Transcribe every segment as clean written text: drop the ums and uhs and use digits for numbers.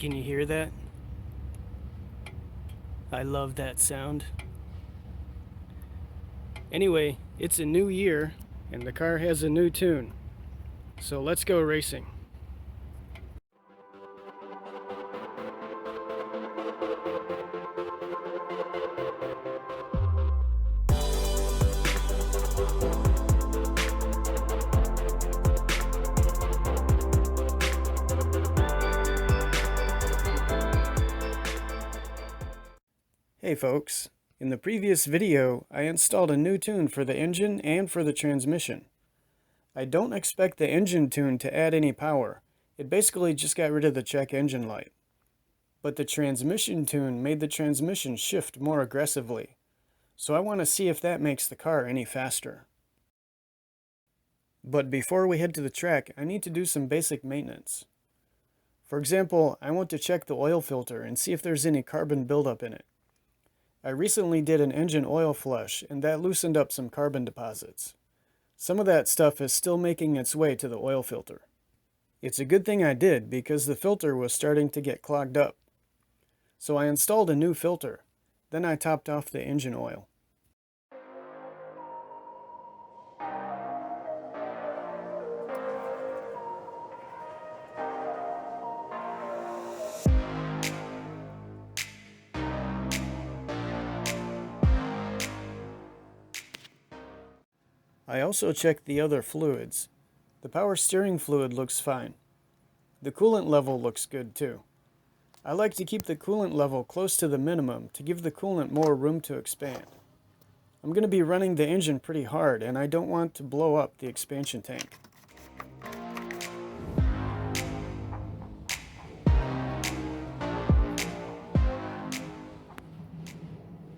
Can you hear that? I love that sound. Anyway, it's a new year and the car has a new tune. So let's go racing. Hey folks, in the previous video I installed a new tune for the engine and for the transmission. I don't expect the engine tune to add any power, it basically just got rid of the check engine light. But the transmission tune made the transmission shift more aggressively, so I want to see if that makes the car any faster. But before we head to the track, I need to do some basic maintenance. For example, I want to check the oil filter and see if there's any carbon buildup in it. I recently did an engine oil flush, and that loosened up some carbon deposits. Some of that stuff is still making its way to the oil filter. It's a good thing I did, because the filter was starting to get clogged up. So I installed a new filter, then I topped off the engine oil. I also checked the other fluids. The power steering fluid looks fine. The coolant level looks good too. I like to keep the coolant level close to the minimum to give the coolant more room to expand. I'm going to be running the engine pretty hard and I don't want to blow up the expansion tank.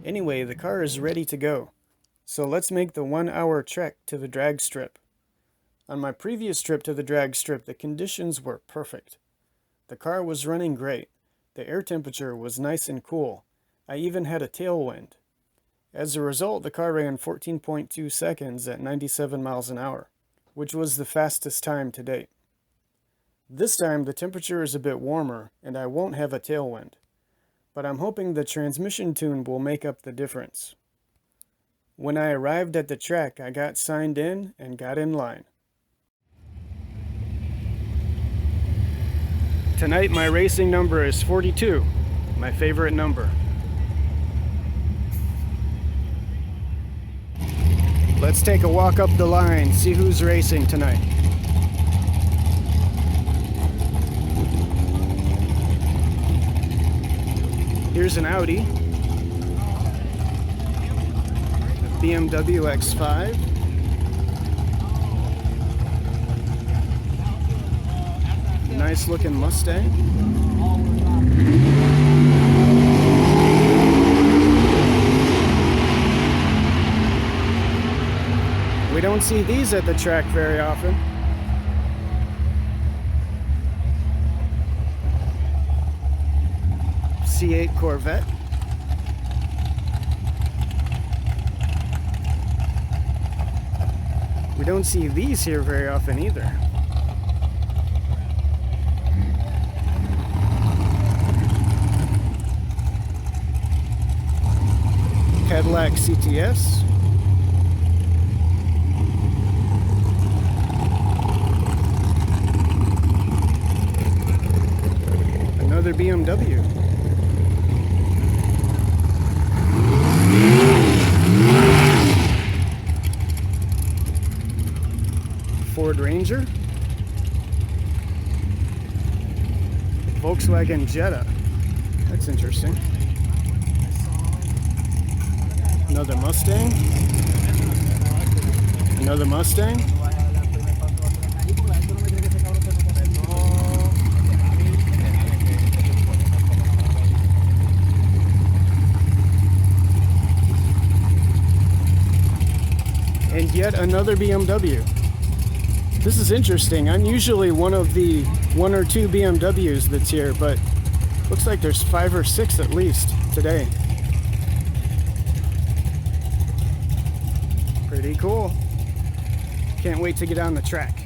Anyway, the car is ready to go. So let's make the 1-hour trek to the drag strip. On my previous trip to the drag strip, the conditions were perfect. The car was running great. The air temperature was nice and cool. I even had a tailwind. As a result, the car ran 14.2 seconds at 97 miles an hour, which was the fastest time to date. This time the temperature is a bit warmer and I won't have a tailwind, but I'm hoping the transmission tune will make up the difference. When I arrived at the track, I got signed in and got in line. Tonight my racing number is 42, my favorite number. Let's take a walk up the line, see who's racing tonight. Here's an Audi. BMW X5. Nice looking Mustang. We don't see these at the track very often. C8 Corvette. We don't see these here very often either. Cadillac CTS. Another BMW. Ford Ranger, Volkswagen Jetta, that's interesting. Another Mustang, another Mustang, and yet another BMW. This is interesting. I'm usually one of the 1 or 2 BMWs that's here, but looks like there's 5 or 6 at least today. Pretty cool. Can't wait to get on the track.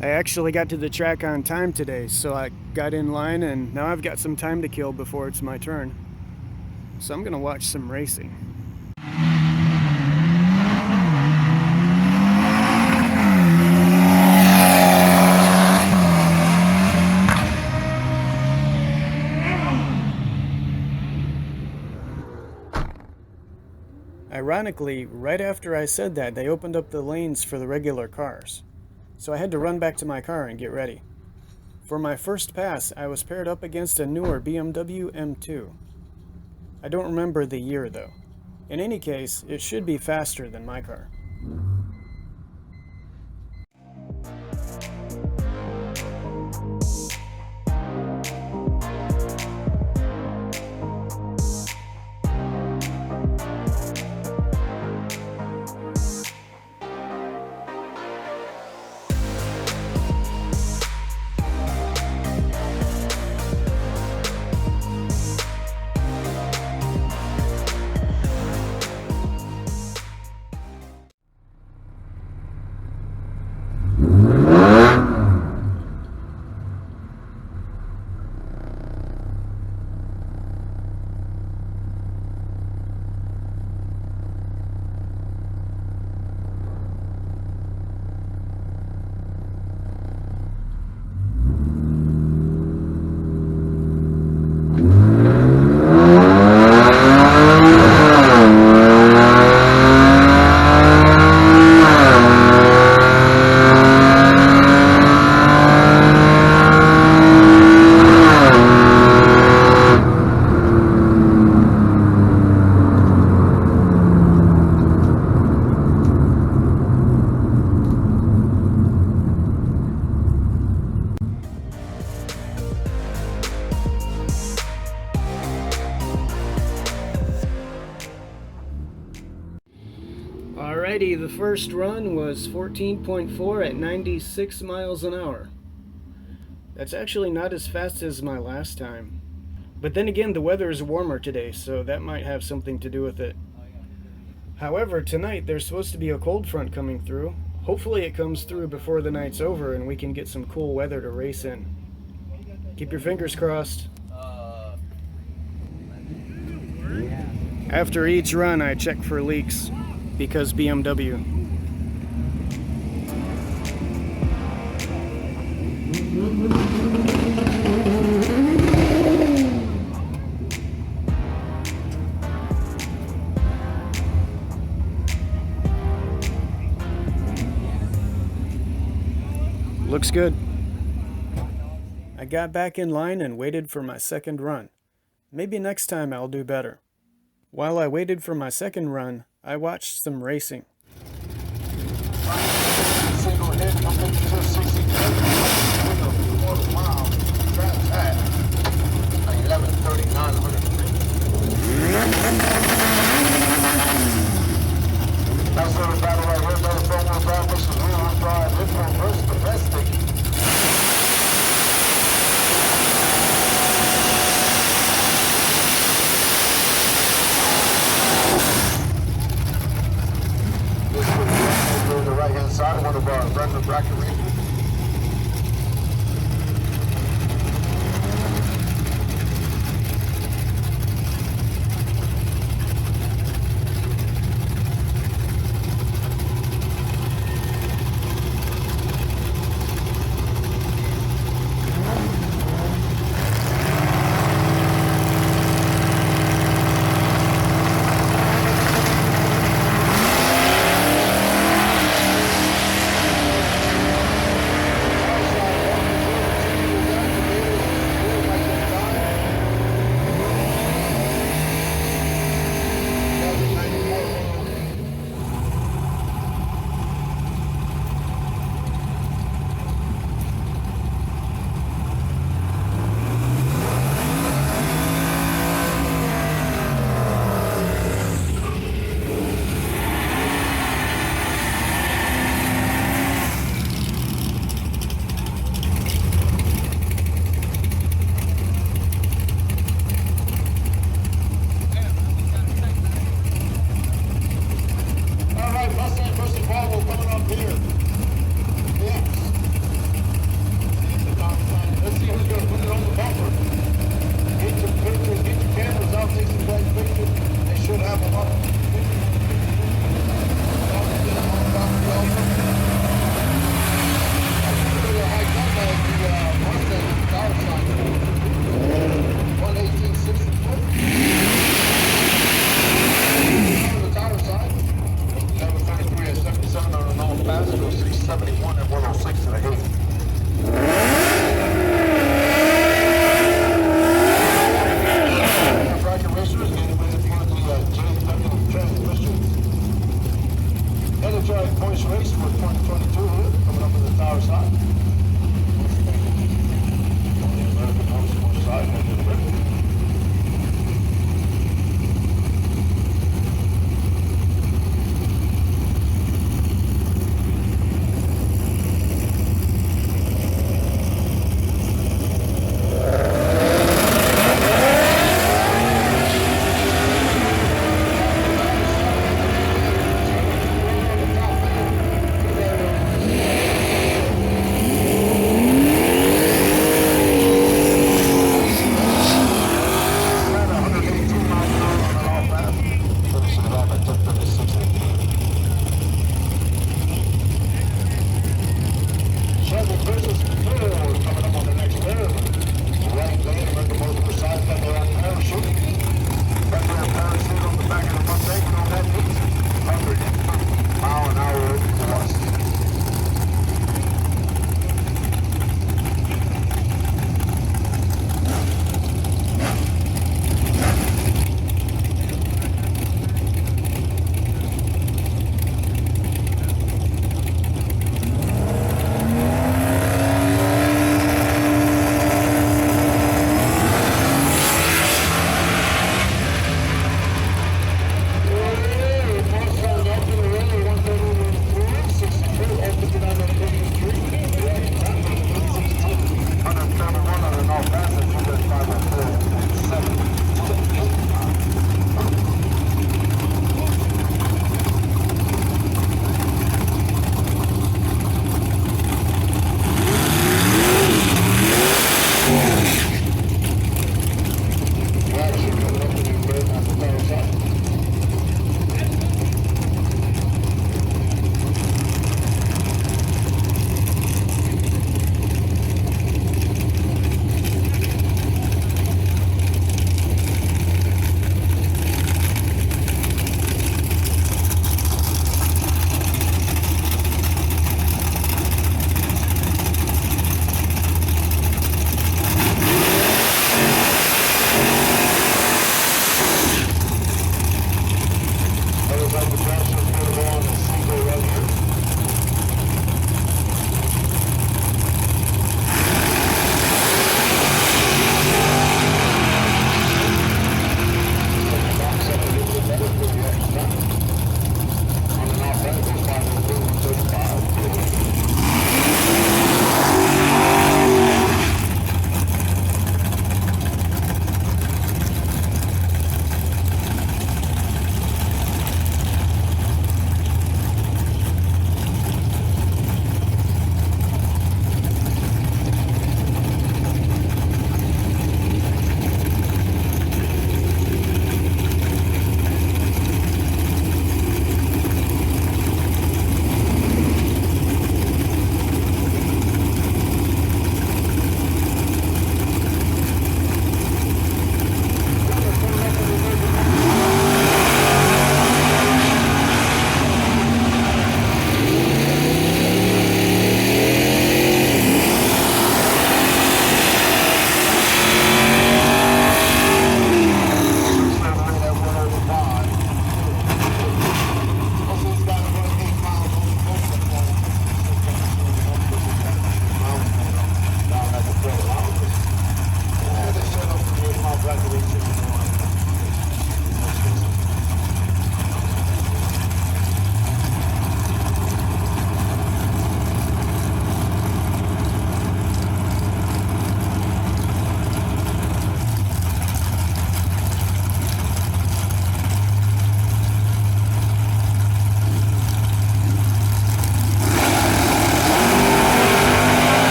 I actually got to the track on time today, so I got in line and now I've got some time to kill before it's my turn. So I'm gonna watch some racing. Ironically, right after I said that, they opened up the lanes for the regular cars. So I had to run back to my car and get ready. For my first pass, I was paired up against a newer BMW M2. I don't remember the year though. In any case, it should be faster than my car. Alrighty, the first run was 14.4 at 96 miles an hour. That's actually not as fast as my last time. But then again, the weather is warmer today, so that might have something to do with it. However, tonight there's supposed to be a cold front coming through. Hopefully it comes through before the night's over and we can get some cool weather to race in. Keep your fingers crossed. After each run, I check for leaks, because BMW. Looks good. I got back in line and waited for my second run. Maybe next time I'll do better. While I waited for my second run, I watched some racing. Single hit, I'm in 263. Quarter mile. Drive that. 11:39. That's what the battle right here. Another 4-1 drive versus rear-wheel drive. This one versus domestic. The right-hand side, one of our random bracket ranges.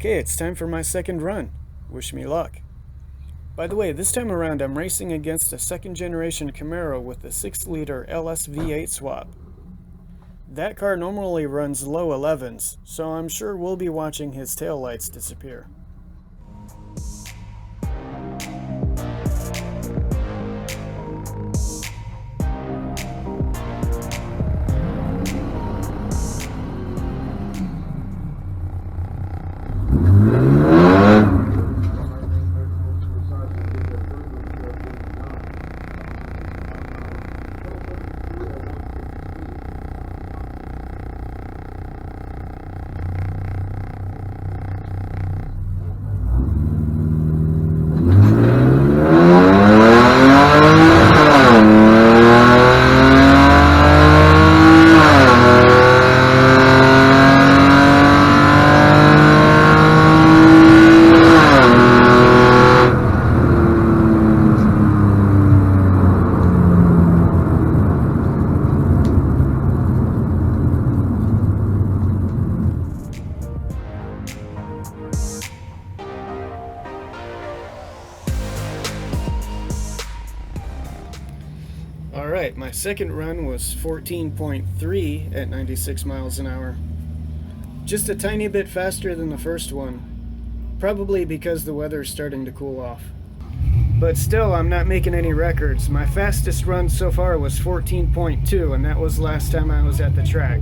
Okay, it's time for my second run. Wish me luck. By the way, this time around I'm racing against a second generation Camaro with a 6-liter LS V8 swap. That car normally runs low 11s, so I'm sure we'll be watching his taillights disappear. Alright, my second run was 14.3 at 96 miles an hour. Just a tiny bit faster than the first one, probably because the weather's starting to cool off. But still, I'm not making any records. My fastest run so far was 14.2, and that was last time I was at the track.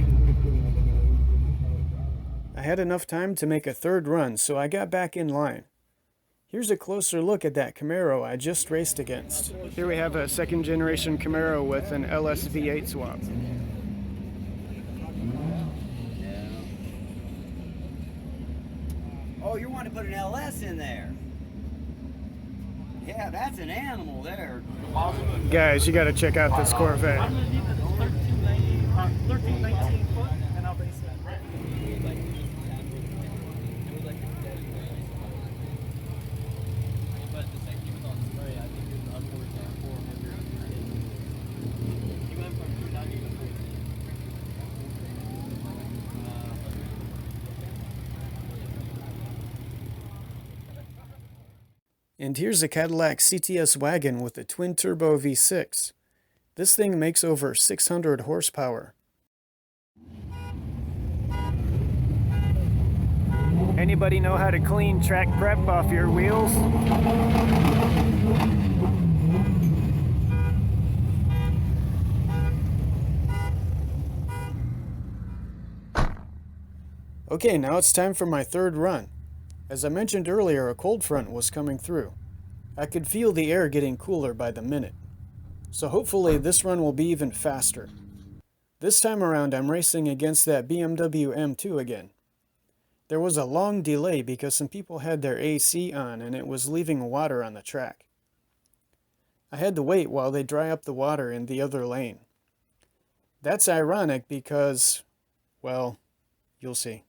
I had enough time to make a third run, so I got back in line. Here's a closer look at that Camaro I just raced against. Here we have a second generation Camaro with an LS V8 swap. Oh, you want to put an LS in there? Yeah, that's an animal there. Guys, you gotta check out this Corvette. I'm gonna need the 1319 foot, and I'll base that. And here's a Cadillac CTS wagon with a twin-turbo V6. This thing makes over 600 horsepower. Anybody know how to clean track prep off your wheels? Okay, now it's time for my third run. As I mentioned earlier, a cold front was coming through. I could feel the air getting cooler by the minute. So hopefully this run will be even faster. This time around I'm racing against that BMW M2 again. There was a long delay because some people had their AC on and it was leaving water on the track. I had to wait while they dry up the water in the other lane. That's ironic because, well, you'll see.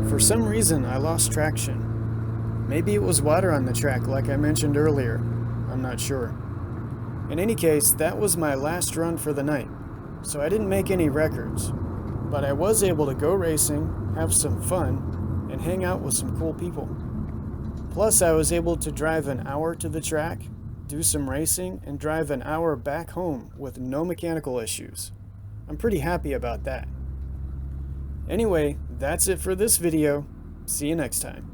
For some reason, I lost traction. Maybe it was water on the track like I mentioned earlier. I'm not sure. In any case, that was my last run for the night, so I didn't make any records. But I was able to go racing, have some fun, and hang out with some cool people. Plus, I was able to drive an hour to the track, do some racing, and drive an hour back home with no mechanical issues. I'm pretty happy about that. Anyway, that's it for this video. See you next time.